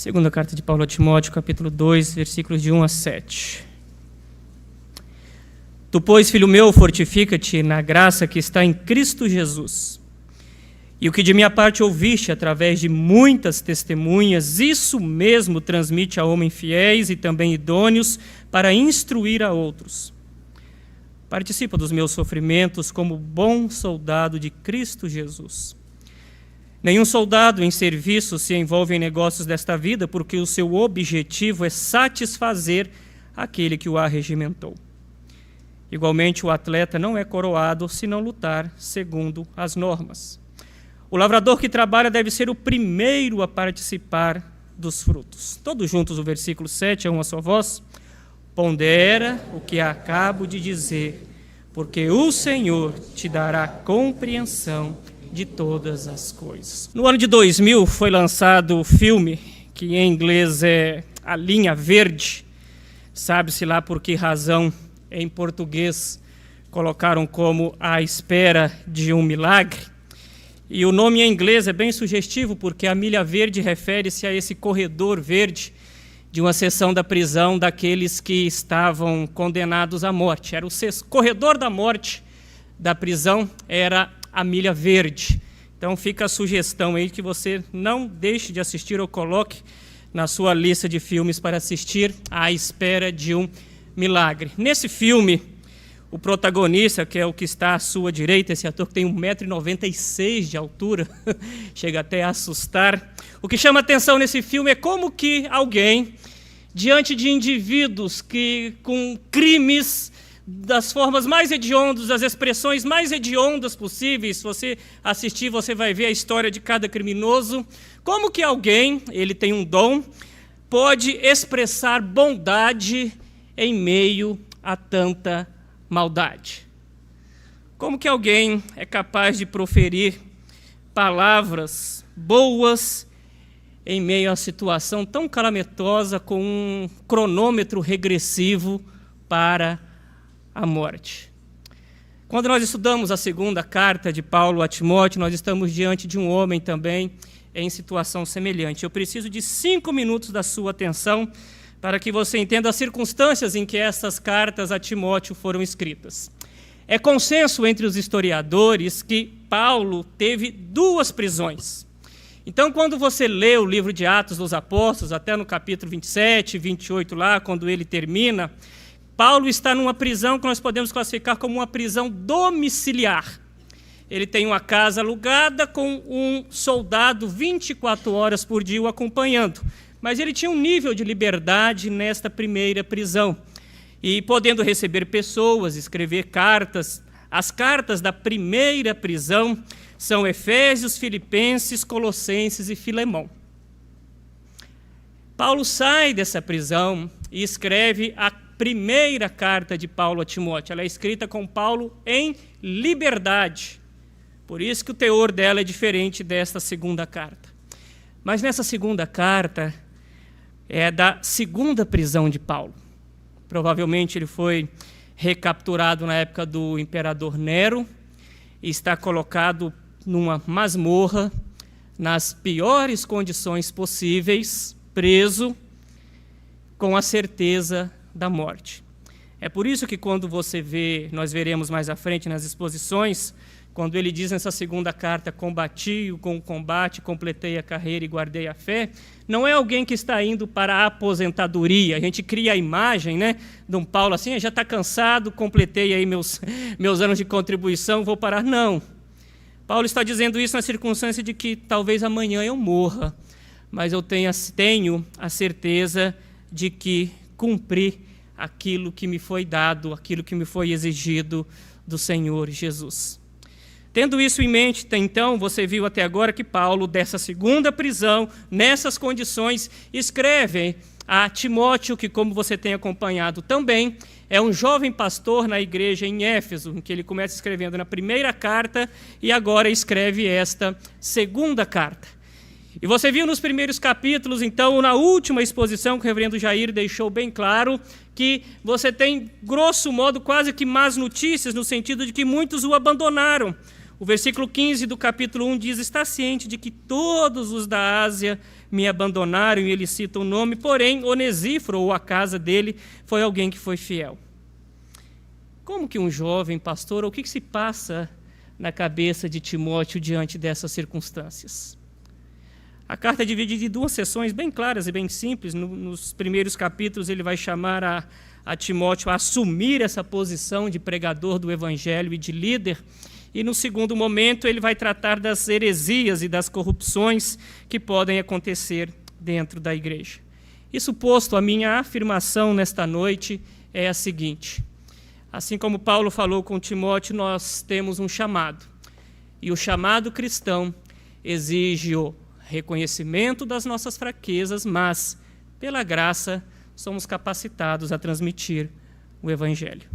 Segunda carta de Paulo a Timóteo, capítulo 2, versículos de 1 a 7. Tu, pois, filho meu, fortifica-te na graça que está em Cristo Jesus. E o que de minha parte ouviste através de muitas testemunhas, isso mesmo transmite a homens fiéis e também idôneos para instruir a outros. Participa dos meus sofrimentos como bom soldado de Cristo Jesus. Nenhum soldado em serviço se envolve em negócios desta vida, porque o seu objetivo é satisfazer aquele que o arregimentou. Igualmente, o atleta não é coroado se não lutar segundo as normas. O lavrador que trabalha deve ser o primeiro a participar dos frutos. Todos juntos, o versículo 7, a uma só voz. Pondera o que acabo de dizer, porque o Senhor te dará compreensão de todas as coisas. No ano de 2000 foi lançado o filme, que em inglês é A Linha Verde. Sabe-se lá por que razão em português colocaram como A Espera de um Milagre. E o nome em inglês é bem sugestivo, porque a milha verde refere-se a esse corredor verde de uma seção da prisão daqueles que estavam condenados à morte. Era o corredor da morte da prisão, era a milha verde. Então fica a sugestão aí que você não deixe de assistir ou coloque na sua lista de filmes para assistir À Espera de um Milagre. Nesse filme, o protagonista, que é o que está à sua direita, esse ator que tem 1,96 m de altura, chega até a assustar. O que chama atenção nesse filme é como que alguém, diante de indivíduos que com crimes das formas mais hediondas, das expressões mais hediondas possíveis, se você assistir, você vai ver a história de cada criminoso, como que alguém, ele tem um dom, pode expressar bondade em meio a tanta maldade. Como que alguém é capaz de proferir palavras boas em meio a uma situação tão calamitosa, com um cronômetro regressivo para a morte? Quando nós estudamos a segunda carta de Paulo a Timóteo, nós estamos diante de um homem também em situação semelhante. Eu preciso de 5 minutos da sua atenção para que você entenda as circunstâncias em que essas cartas a Timóteo foram escritas. É consenso entre os historiadores que Paulo teve 2 prisões. Então, quando você lê o livro de Atos dos Apóstolos, até no capítulo 27, 28 lá, quando ele termina, Paulo está numa prisão que nós podemos classificar como uma prisão domiciliar. Ele tem uma casa alugada com um soldado 24 horas por dia o acompanhando. Mas ele tinha um nível de liberdade nesta primeira prisão. E podendo receber pessoas, escrever cartas. As cartas da primeira prisão são Efésios, Filipenses, Colossenses e Filemão. Paulo sai dessa prisão e escreve a primeira carta de Paulo a Timóteo. Ela é escrita com Paulo em liberdade. Por isso que o teor dela é diferente desta segunda carta. Mas nessa segunda carta é da segunda prisão de Paulo. Provavelmente ele foi recapturado na época do imperador Nero e está colocado numa masmorra, nas piores condições possíveis, preso, com a certeza da morte. É por isso que quando você vê, nós veremos mais à frente nas exposições, quando ele diz nessa segunda carta, combati com o combate, completei a carreira e guardei a fé, não é alguém que está indo para a aposentadoria. A gente cria a imagem, né, de um Paulo assim, já está cansado, completei aí meus anos de contribuição, vou parar. Não. Paulo está dizendo isso na circunstância de que talvez amanhã eu morra, mas eu tenho a certeza de que cumpri aquilo que me foi dado, aquilo que me foi exigido do Senhor Jesus. Tendo isso em mente, então, você viu até agora que Paulo, dessa segunda prisão, nessas condições, escreve a Timóteo, que, como você tem acompanhado também, é um jovem pastor na igreja em Éfeso, em que ele começa escrevendo na primeira carta e agora escreve esta segunda carta. E você viu nos primeiros capítulos, então, na última exposição que o reverendo Jair deixou bem claro, que você tem, grosso modo, quase que más notícias, no sentido de que muitos o abandonaram. O versículo 15 do capítulo 1 diz: está ciente de que todos os da Ásia me abandonaram, e ele cita o nome, porém, Onesíforo, ou a casa dele, foi alguém que foi fiel. Como que um jovem pastor, ou o que se passa na cabeça de Timóteo diante dessas circunstâncias? A carta é dividida em 2 seções bem claras e bem simples. Nos primeiros capítulos ele vai chamar a Timóteo a assumir essa posição de pregador do evangelho e de líder. E no segundo momento ele vai tratar das heresias e das corrupções que podem acontecer dentro da igreja. Isso posto, a minha afirmação nesta noite é a seguinte: assim como Paulo falou com Timóteo, nós temos um chamado. E o chamado cristão exige o reconhecimento das nossas fraquezas, mas, pela graça, somos capacitados a transmitir o evangelho.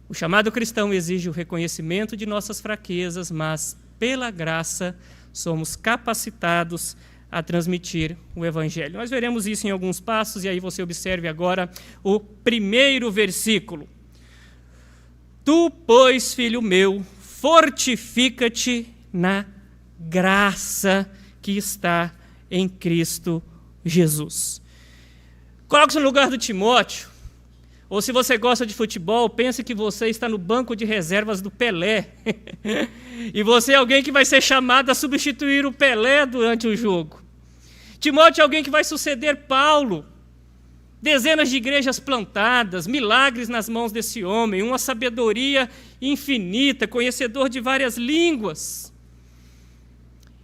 O chamado cristão exige o reconhecimento de nossas fraquezas, mas, pela graça, somos capacitados a transmitir o evangelho. Nós veremos isso em alguns passos, e aí você observe agora o primeiro versículo. Tu, pois, filho meu, fortifica-te na graça que está em Cristo Jesus. Coloque-se no lugar do Timóteo, ou se você gosta de futebol, pense que você está no banco de reservas do Pelé, e você é alguém que vai ser chamado a substituir o Pelé durante o jogo. Timóteo é alguém que vai suceder Paulo. Dezenas de igrejas plantadas, milagres nas mãos desse homem, uma sabedoria infinita, conhecedor de várias línguas.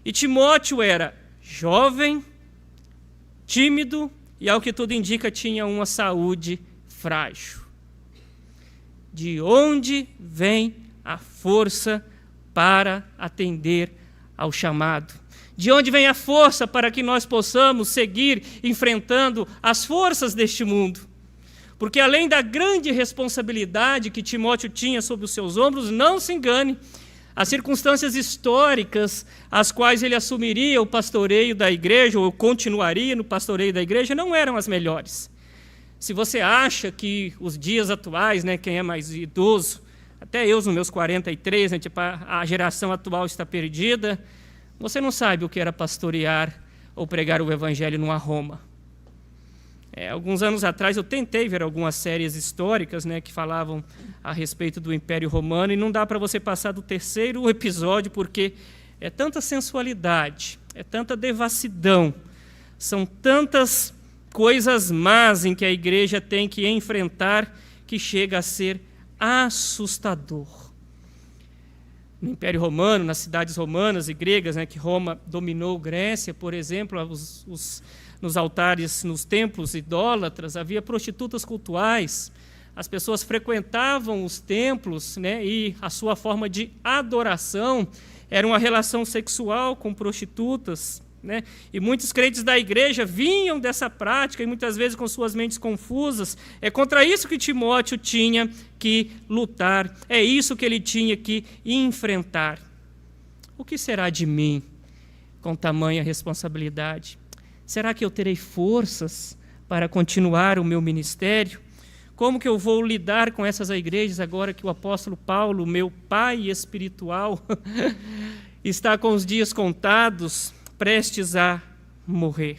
E Timóteo era jovem, tímido e, ao que tudo indica, tinha uma saúde frágil. De onde vem a força para atender ao chamado? De onde vem a força para que nós possamos seguir enfrentando as forças deste mundo? Porque além da grande responsabilidade que Timóteo tinha sobre os seus ombros, não se engane, as circunstâncias históricas às quais ele assumiria o pastoreio da igreja, ou continuaria no pastoreio da igreja, não eram as melhores. Se você acha que os dias atuais, quem é mais idoso, até eu nos meus 43, a geração atual está perdida, você não sabe o que era pastorear ou pregar o evangelho numa Roma. Alguns anos atrás eu tentei ver algumas séries históricas que falavam a respeito do Império Romano, e não dá para você passar do 3º episódio, porque é tanta sensualidade, é tanta devassidão, são tantas coisas más em que a igreja tem que enfrentar, que chega a ser assustador. No Império Romano, nas cidades romanas e gregas, que Roma dominou Grécia, por exemplo, nos altares, nos templos idólatras, havia prostitutas cultuais. As pessoas frequentavam os templos, e a sua forma de adoração era uma relação sexual com prostitutas. E muitos crentes da igreja vinham dessa prática, e muitas vezes com suas mentes confusas. É contra isso que Timóteo tinha que lutar, é isso que ele tinha que enfrentar. O que será de mim com tamanha responsabilidade? Será que eu terei forças para continuar o meu ministério? Como que eu vou lidar com essas igrejas agora que o apóstolo Paulo, meu pai espiritual, está com os dias contados, prestes a morrer?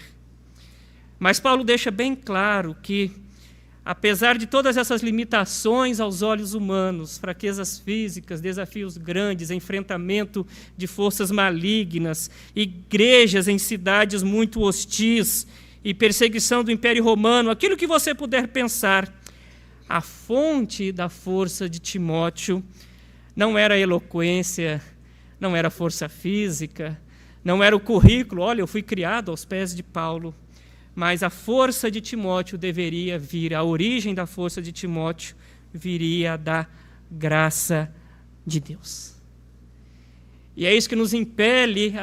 Mas Paulo deixa bem claro que, apesar de todas essas limitações aos olhos humanos, fraquezas físicas, desafios grandes, enfrentamento de forças malignas, igrejas em cidades muito hostis e perseguição do Império Romano, aquilo que você puder pensar, a fonte da força de Timóteo não era a eloquência, não era a força física, não era o currículo, olha, eu fui criado aos pés de Paulo, mas a força de Timóteo deveria vir, a origem da força de Timóteo viria da graça de Deus. E é isso que nos impele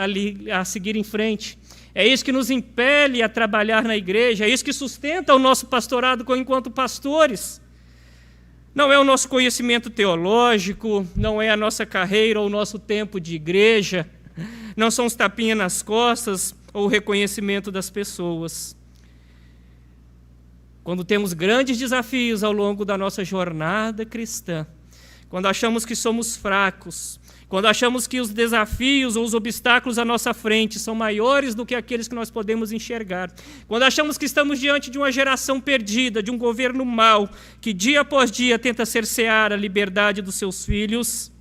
a seguir em frente, é isso que nos impele a trabalhar na igreja, é isso que sustenta o nosso pastorado enquanto pastores. Não é o nosso conhecimento teológico, não é a nossa carreira ou o nosso tempo de igreja, não são os tapinhas nas costas ou o reconhecimento das pessoas. Quando temos grandes desafios ao longo da nossa jornada cristã, quando achamos que somos fracos, quando achamos que os desafios ou os obstáculos à nossa frente são maiores do que aqueles que nós podemos enxergar, quando achamos que estamos diante de uma geração perdida, de um governo mau, que dia após dia tenta cercear a liberdade dos seus filhos,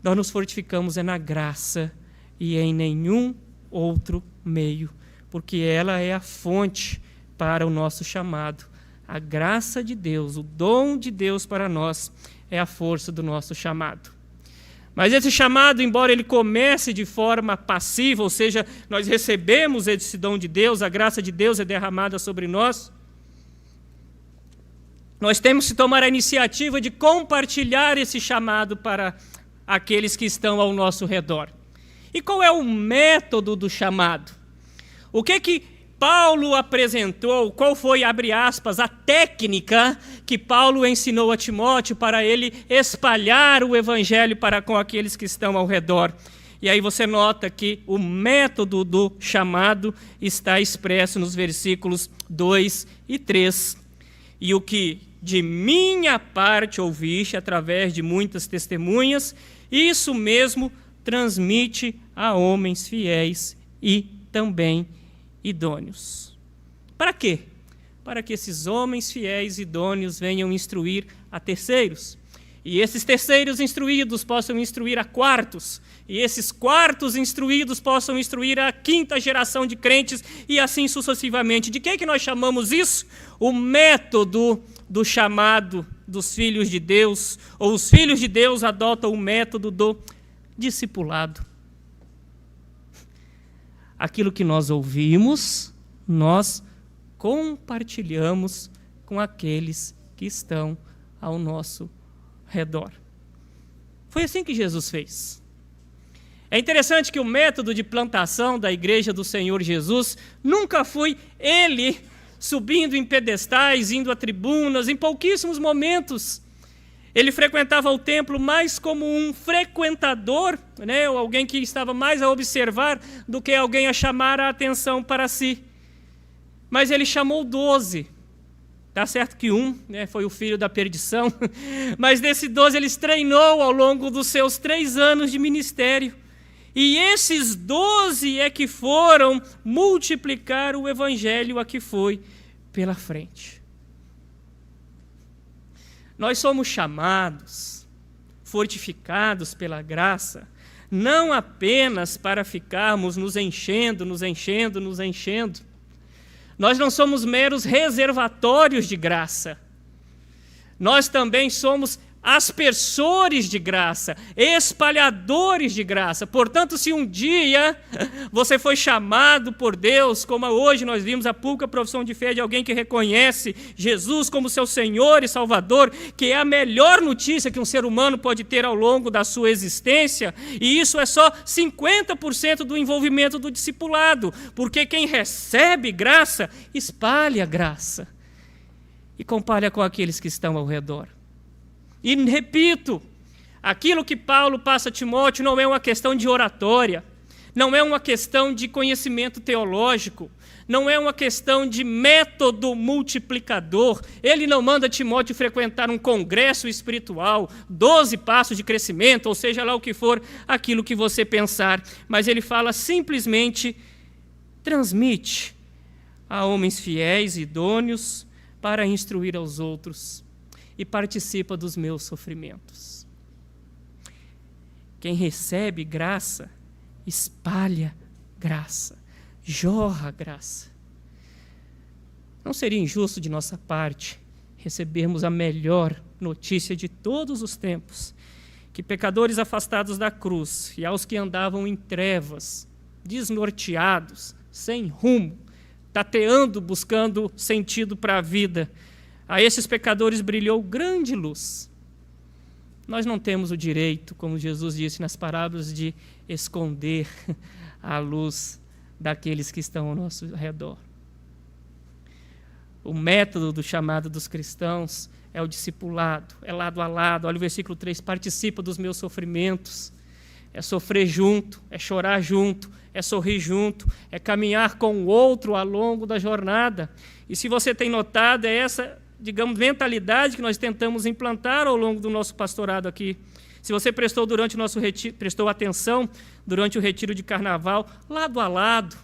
nós nos fortificamos na graça e em nenhum outro meio, porque ela é a fonte para o nosso chamado. A graça de Deus, o dom de Deus para nós, é a força do nosso chamado. Mas esse chamado, embora ele comece de forma passiva, ou seja, nós recebemos esse dom de Deus, a graça de Deus é derramada sobre nós, nós temos que tomar a iniciativa de compartilhar esse chamado para aqueles que estão ao nosso redor. E qual é o método do chamado? O que Paulo apresentou, qual foi, abre aspas, a técnica que Paulo ensinou a Timóteo para ele espalhar o evangelho para com aqueles que estão ao redor? E aí você nota que o método do chamado está expresso nos versículos 2 e 3. E o que de minha parte ouviste através de muitas testemunhas, isso mesmo transmite a homens fiéis e também idôneos. Para quê? Para que esses homens fiéis e idôneos venham instruir a terceiros. E esses terceiros instruídos possam instruir a quartos. E esses quartos instruídos possam instruir a quinta geração de crentes e assim sucessivamente. De que nós chamamos isso? O método do chamado dos filhos de Deus, ou os filhos de Deus adotam o método do discipulado. Aquilo que nós ouvimos, nós compartilhamos com aqueles que estão ao nosso redor. Foi assim que Jesus fez. É interessante que o método de plantação da igreja do Senhor Jesus nunca foi ele subindo em pedestais, indo a tribunas, em pouquíssimos momentos. Ele frequentava o templo mais como um frequentador, ou alguém que estava mais a observar do que alguém a chamar a atenção para si. Mas ele chamou 12. Está certo que um foi o filho da perdição, mas desse 12 ele treinou ao longo dos seus 3 anos de ministério. E esses 12 é que foram multiplicar o evangelho a que foi pela frente. Nós somos chamados, fortificados pela graça, não apenas para ficarmos nos enchendo. Nós não somos meros reservatórios de graça. Nós também somos aspersores de graça, espalhadores de graça. Portanto, se um dia você foi chamado por Deus, como hoje nós vimos a pulcra profissão de fé de alguém que reconhece Jesus como seu Senhor e Salvador, que é a melhor notícia que um ser humano pode ter ao longo da sua existência, e isso é só 50% do envolvimento do discipulado, porque quem recebe graça, espalha graça e compartilha com aqueles que estão ao redor. E repito, aquilo que Paulo passa a Timóteo não é uma questão de oratória, não é uma questão de conhecimento teológico, não é uma questão de método multiplicador. Ele não manda Timóteo frequentar um congresso espiritual, 12 passos de crescimento, ou seja lá o que for aquilo que você pensar, mas ele fala simplesmente, transmite a homens fiéis e idôneos para instruir aos outros e participa dos meus sofrimentos. Quem recebe graça, espalha graça, jorra graça. Não seria injusto de nossa parte recebermos a melhor notícia de todos os tempos, que pecadores afastados da cruz e aos que andavam em trevas, desnorteados, sem rumo, tateando, buscando sentido para a vida, a esses pecadores brilhou grande luz. Nós não temos o direito, como Jesus disse nas parábolas, de esconder a luz daqueles que estão ao nosso redor. O método do chamado dos cristãos é o discipulado, é lado a lado. Olha o versículo 3, participa dos meus sofrimentos. É sofrer junto, é chorar junto, é sorrir junto, é caminhar com o outro ao longo da jornada. E se você tem notado, é essa digamos, mentalidade que nós tentamos implantar ao longo do nosso pastorado aqui. Se você prestou durante o nosso retiro, prestou atenção durante o retiro de carnaval, lado a lado,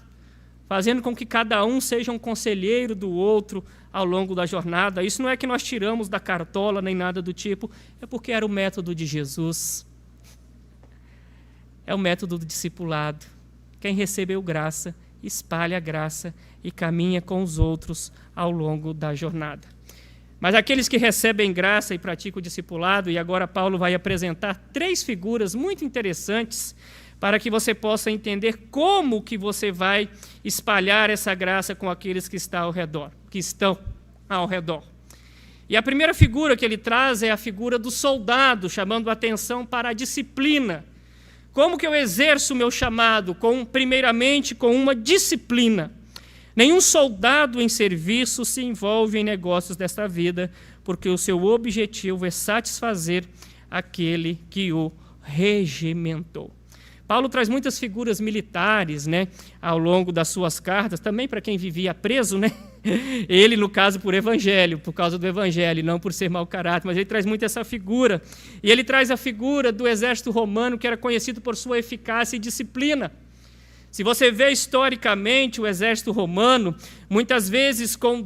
fazendo com que cada um seja um conselheiro do outro ao longo da jornada. Isso não é que nós tiramos da cartola nem nada do tipo, é porque era o método de Jesus. É o método do discipulado. Quem recebeu graça, espalha a graça e caminha com os outros ao longo da jornada. Mas aqueles que recebem graça e praticam o discipulado, e agora Paulo vai apresentar 3 figuras muito interessantes para que você possa entender como que você vai espalhar essa graça com aqueles que estão ao redor. E a primeira figura que ele traz é a figura do soldado, chamando a atenção para a disciplina. Como que eu exerço o meu chamado? Primeiramente, com uma disciplina. Nenhum soldado em serviço se envolve em negócios desta vida, porque o seu objetivo é satisfazer aquele que o regimentou. Paulo traz muitas figuras militares, né, ao longo das suas cartas, também para quem vivia preso, né? Ele, no caso, por causa do evangelho, não por ser mau caráter, mas ele traz muito essa figura. E ele traz a figura do exército romano, que era conhecido por sua eficácia e disciplina. Se você vê historicamente o exército romano, muitas vezes com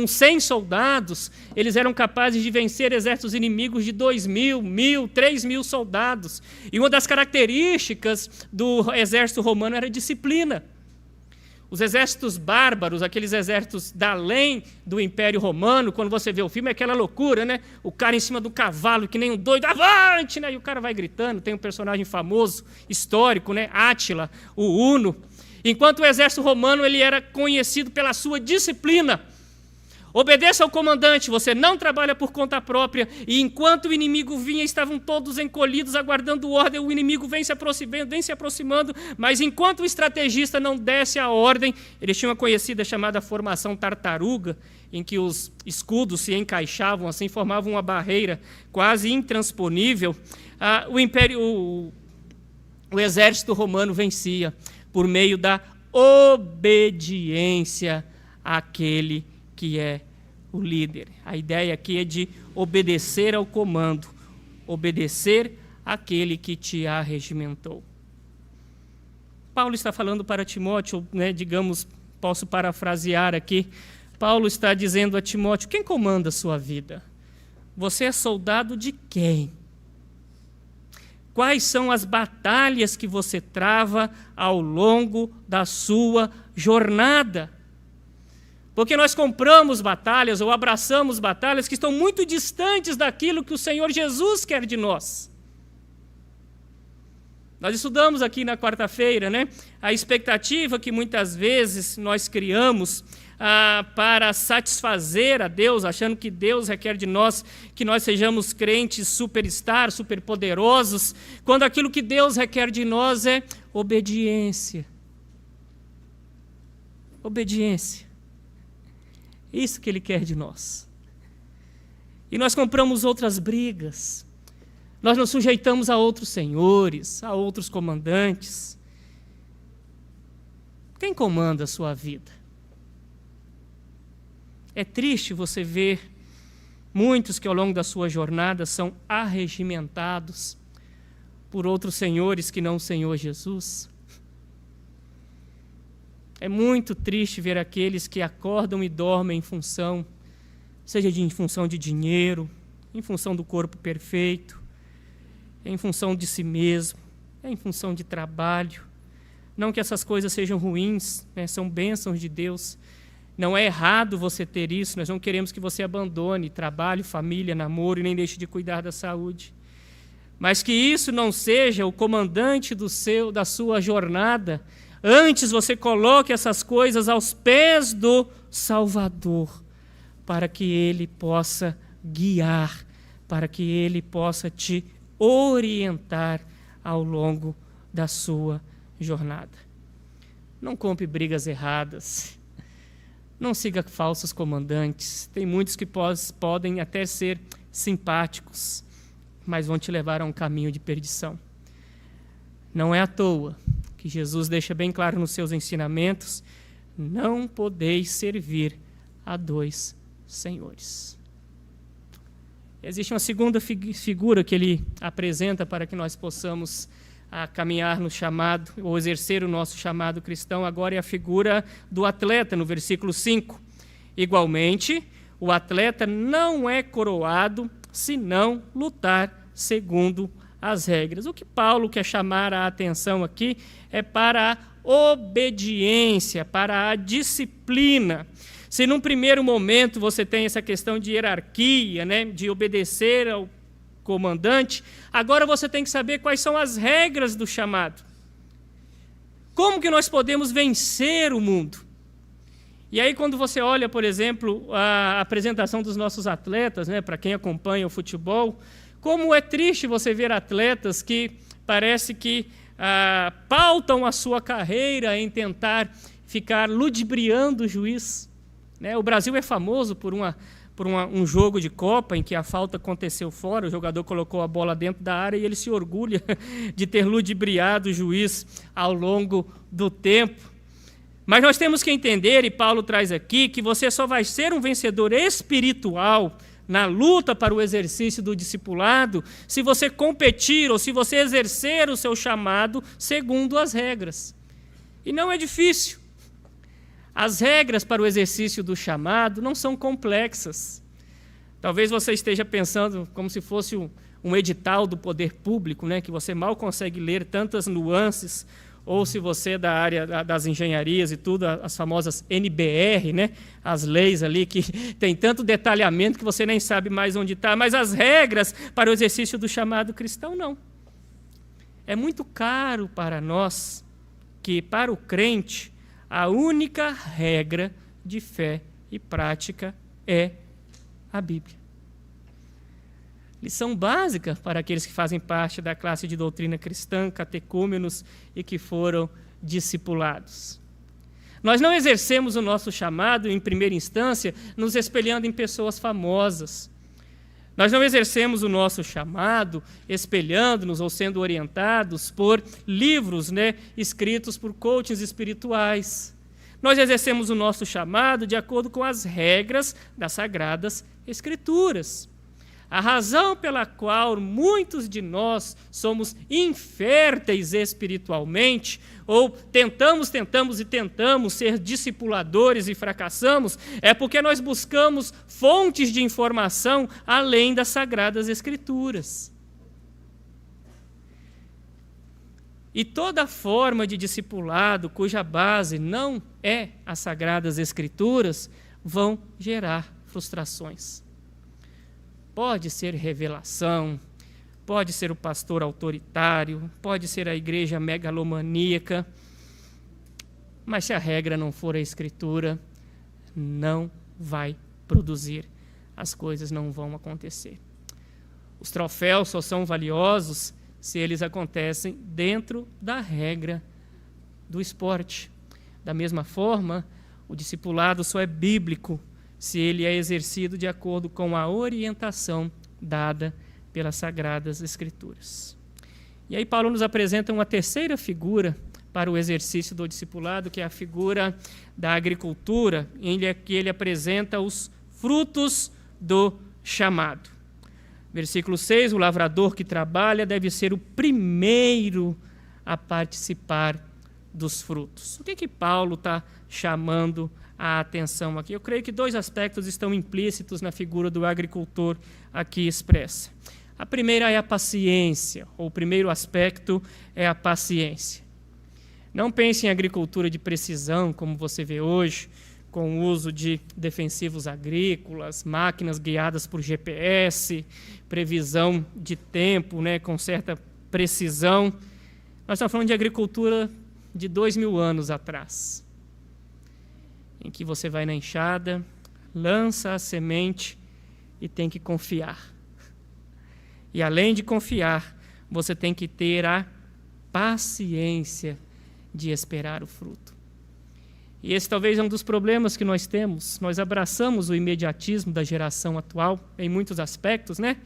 100 soldados, eles eram capazes de vencer exércitos inimigos de 2.000, 1.000, 3.000 soldados. E uma das características do exército romano era a disciplina. Os exércitos bárbaros, aqueles exércitos da além do Império Romano, quando você vê o filme, é aquela loucura, né? O cara em cima do cavalo, que nem um doido, avante, né? E o cara vai gritando. Tem um personagem famoso, histórico, né? Átila, o Uno. Enquanto o exército romano ele era conhecido pela sua disciplina. Obedeça ao comandante, você não trabalha por conta própria, e enquanto o inimigo vinha, estavam todos encolhidos, aguardando ordem, o inimigo vem se aproximando, mas enquanto o estrategista não desse a ordem, eles tinham uma conhecida chamada formação tartaruga, em que os escudos se encaixavam assim, formavam uma barreira quase intransponível. O exército romano vencia por meio da obediência àquele que é o líder. A ideia aqui é de obedecer ao comando, obedecer àquele que te arregimentou. Paulo está falando para Timóteo, né, digamos, posso parafrasear aqui, Paulo está dizendo a Timóteo, quem comanda a sua vida? Você é soldado de quem? Quais são as batalhas que você trava ao longo da sua jornada? Porque nós compramos batalhas ou abraçamos batalhas que estão muito distantes daquilo que o Senhor Jesus quer de nós. Nós estudamos aqui na quarta-feira, né, a expectativa que muitas vezes nós criamos para satisfazer a Deus, achando que Deus requer de nós que nós sejamos crentes superstar, superpoderosos, quando aquilo que Deus requer de nós é obediência. Obediência. Isso que Ele quer de nós. E nós compramos outras brigas. Nós nos sujeitamos a outros senhores, a outros comandantes. Quem comanda a sua vida? É triste você ver muitos que ao longo da sua jornada são arregimentados por outros senhores que não o Senhor Jesus. É muito triste ver aqueles que acordam e dormem em função, seja em função de dinheiro, em função do corpo perfeito, em função de si mesmo, em função de trabalho. Não que essas coisas sejam ruins, né? São bênçãos de Deus. Não é errado você ter isso, nós não queremos que você abandone trabalho, família, namoro e nem deixe de cuidar da saúde. Mas que isso não seja o comandante da sua jornada. Antes você coloque essas coisas aos pés do Salvador, para que Ele possa guiar, para que Ele possa te orientar ao longo da sua jornada. Não compre brigas erradas, não siga falsos comandantes. Tem muitos que podem até ser simpáticos, mas vão te levar a um caminho de perdição. Não é à toa que Jesus deixa bem claro nos seus ensinamentos, não podeis servir a 2 senhores. Existe uma segunda figura que ele apresenta para que nós possamos caminhar no chamado, ou exercer o nosso chamado cristão. Agora é a figura do atleta, no versículo 5. Igualmente, o atleta não é coroado se não lutar segundo as regras. O que Paulo quer chamar a atenção aqui é para a obediência, para a disciplina. Se num primeiro momento você tem essa questão de hierarquia, né, de obedecer ao comandante, agora você tem que saber quais são as regras do chamado. Como que nós podemos vencer o mundo? E aí, quando você olha, por exemplo, a apresentação dos nossos atletas, né, para quem acompanha o futebol, como é triste você ver atletas que parece que pautam a sua carreira em tentar ficar ludibriando o juiz. O Brasil é famoso por um jogo de Copa em que a falta aconteceu fora, o jogador colocou a bola dentro da área e ele se orgulha de ter ludibriado o juiz ao longo do tempo. Mas nós temos que entender, e Paulo traz aqui, que você só vai ser um vencedor espiritual na luta para o exercício do discipulado se você competir ou se você exercer o seu chamado segundo as regras. E não é difícil. As regras para o exercício do chamado não são complexas. Talvez você esteja pensando como se fosse um edital do poder público, né, que você mal consegue ler tantas nuances, ou se você é da área das engenharias e tudo, as famosas NBR, né, as leis ali que tem tanto detalhamento que você nem sabe mais onde está, mas as regras para o exercício do chamado cristão, não. É muito caro para nós que, para o crente, a única regra de fé e prática é a Bíblia. Lição básica para aqueles que fazem parte da classe de doutrina cristã, catecúmenos e que foram discipulados. Nós não exercemos o nosso chamado, em primeira instância, nos espelhando em pessoas famosas. Nós não exercemos o nosso chamado espelhando-nos ou sendo orientados por livros, né, escritos por coaches espirituais. Nós exercemos o nosso chamado de acordo com as regras das Sagradas Escrituras. A razão pela qual muitos de nós somos inférteis espiritualmente, ou tentamos ser discipuladores e fracassamos, é porque nós buscamos fontes de informação além das Sagradas Escrituras. E toda forma de discipulado cuja base não é as Sagradas Escrituras vão gerar frustrações. Pode ser revelação, pode ser o pastor autoritário, pode ser a igreja megalomaníaca, mas se a regra não for a Escritura, não vai produzir, as coisas não vão acontecer. Os troféus só são valiosos se eles acontecem dentro da regra do esporte. Da mesma forma, o discipulado só é bíblico se ele é exercido de acordo com a orientação dada pelas Sagradas Escrituras. E aí Paulo nos apresenta uma terceira figura para o exercício do discipulado, que é a figura da agricultura, em que ele apresenta os frutos do chamado. Versículo 6, o lavrador que trabalha deve ser o primeiro a participar dos frutos. O que Paulo está chamando a atenção aqui? Eu creio que dois aspectos estão implícitos na figura do agricultor aqui expressa. A primeira é a paciência, ou o primeiro aspecto é a paciência. Não pense em agricultura de precisão, como você vê hoje, com o uso de defensivos agrícolas, máquinas guiadas por GPS, previsão de tempo, né, com certa precisão. Nós estamos falando de agricultura de 2000 anos atrás, em que você vai na enxada, lança a semente e tem que confiar. E além de confiar, você tem que ter a paciência de esperar o fruto. E esse talvez é um dos problemas que nós temos. Nós abraçamos o imediatismo da geração atual em muitos aspectos, né?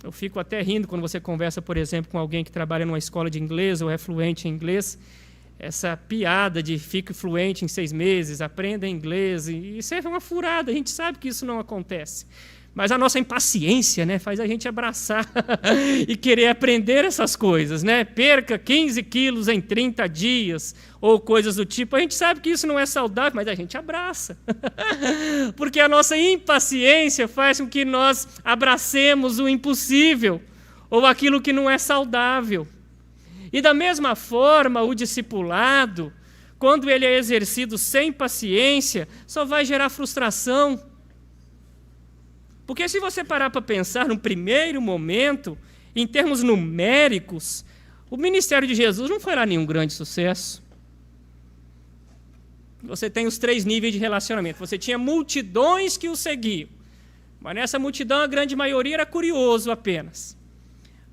Eu fico até rindo quando você conversa, por exemplo, com alguém que trabalha numa escola de inglês ou é fluente em inglês. essa piada de fique fluente em 6 meses, aprenda inglês, e isso é uma furada, a gente sabe que isso não acontece. Mas a nossa impaciência, né, faz a gente abraçar e querer aprender essas coisas, né? Perca 15 quilos em 30 dias, ou coisas do tipo. A gente sabe que isso não é saudável, mas a gente abraça. Porque a nossa impaciência faz com que nós abracemos o impossível, ou aquilo que não é saudável. E da mesma forma, o discipulado, quando ele é exercido sem paciência, só vai gerar frustração. Porque se você parar para pensar no primeiro momento, em termos numéricos, o ministério de Jesus não fará nenhum grande sucesso. Você tem os 3 níveis de relacionamento. Você tinha multidões que o seguiam, mas nessa multidão a grande maioria era curioso apenas.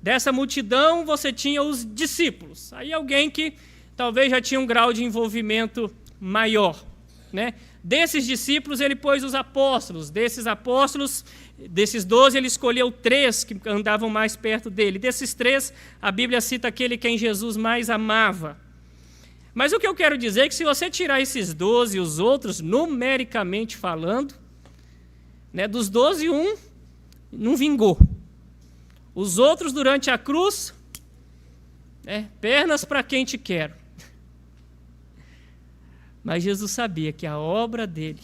Dessa multidão você tinha os discípulos. Aí alguém que talvez já tinha um grau de envolvimento maior, né? Desses discípulos ele pôs os apóstolos. Desses apóstolos, desses 12, ele escolheu 3 que andavam mais perto dele. Desses 3, a Bíblia cita aquele quem Jesus mais amava. Mas o que eu quero dizer é que se você tirar esses 12 e os outros, numericamente falando, né, dos 12, um não vingou. Os outros, durante a cruz, pernas para quem te quero. Mas Jesus sabia que a obra dele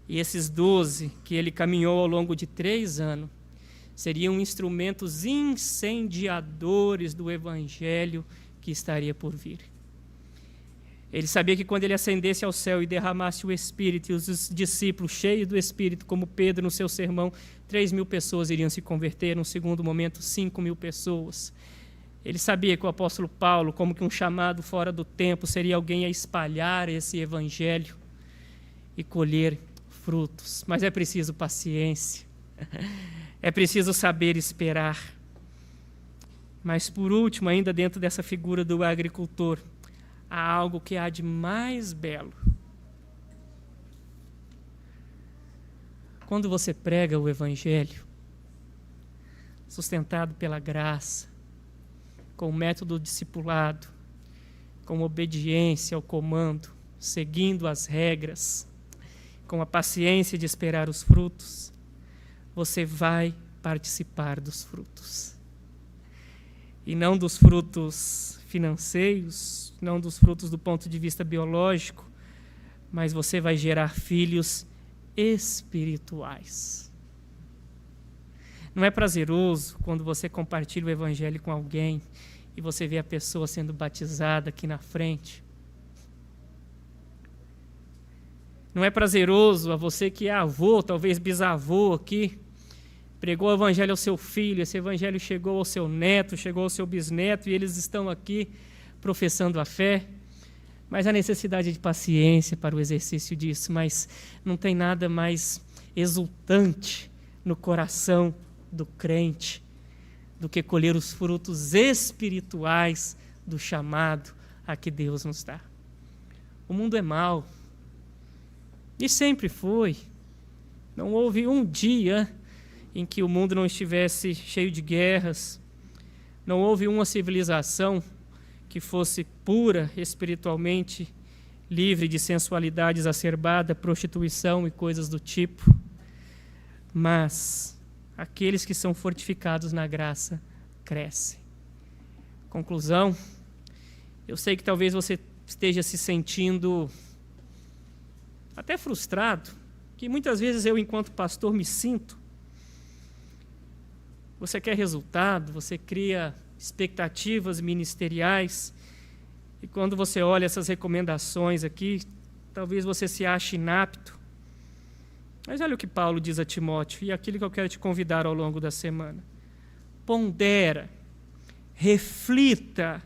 e esses 12 que ele caminhou ao longo de 3 anos seriam instrumentos incendiadores do evangelho que estaria por vir. Ele sabia que quando ele ascendesse ao céu e derramasse o Espírito, e os discípulos cheios do Espírito, como Pedro no seu sermão, 3.000 pessoas iriam se converter, num segundo momento 5.000 pessoas. Ele sabia que o apóstolo Paulo, como que um chamado fora do tempo, seria alguém a espalhar esse evangelho e colher frutos. Mas é preciso paciência, é preciso saber esperar. Mas, por último, ainda dentro dessa figura do agricultor, há algo que há de mais belo. Quando você prega o evangelho, sustentado pela graça, com o método discipulado, com obediência ao comando, seguindo as regras, com a paciência de esperar os frutos, você vai participar dos frutos. E não dos frutos financeiros, não dos frutos do ponto de vista biológico, mas você vai gerar filhos espirituais. Não é prazeroso quando você compartilha o evangelho com alguém e você vê a pessoa sendo batizada aqui na frente? Não é prazeroso a você que é avô, talvez bisavô aqui, pregou o evangelho ao seu filho, esse evangelho chegou ao seu neto, chegou ao seu bisneto e eles estão aqui professando a fé? Mas há necessidade de paciência para o exercício disso, mas não tem nada mais exultante no coração do crente do que colher os frutos espirituais do chamado a que Deus nos dá. O mundo é mau, e sempre foi. Não houve um dia em que o mundo não estivesse cheio de guerras, não houve uma civilização que fosse pura espiritualmente, livre de sensualidade exacerbada, prostituição e coisas do tipo. Mas aqueles que são fortificados na graça crescem. Conclusão, eu sei que talvez você esteja se sentindo até frustrado, que muitas vezes eu, enquanto pastor, me sinto. Você quer resultado, você cria expectativas ministeriais, e quando você olha essas recomendações aqui, talvez você se ache inapto. Mas olha o que Paulo diz a Timóteo, e aquilo que eu quero te convidar ao longo da semana. Pondera, reflita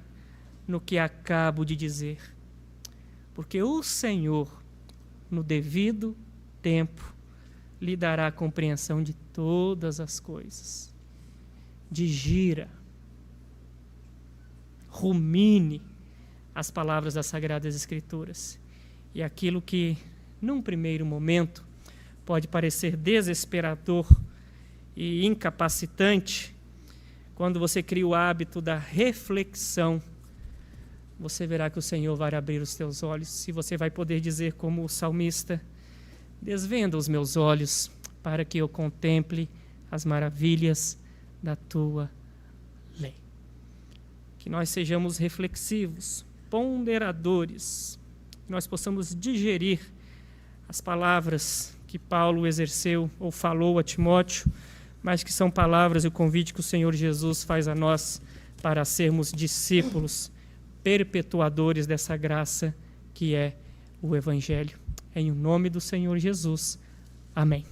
no que acabo de dizer, porque o Senhor, no devido tempo, lhe dará a compreensão de todas as coisas. Digira, rumine as palavras das Sagradas Escrituras, e aquilo que, num primeiro momento, pode parecer desesperador e incapacitante, quando você cria o hábito da reflexão, você verá que o Senhor vai abrir os teus olhos e você vai poder dizer como o salmista: desvenda os meus olhos para que eu contemple as maravilhas da tua lei. Que nós sejamos reflexivos, ponderadores, que nós possamos digerir as palavras que Paulo exerceu ou falou a Timóteo, mas que são palavras e o convite que o Senhor Jesus faz a nós para sermos discípulos, perpetuadores dessa graça que é o Evangelho. Em nome do Senhor Jesus. Amém.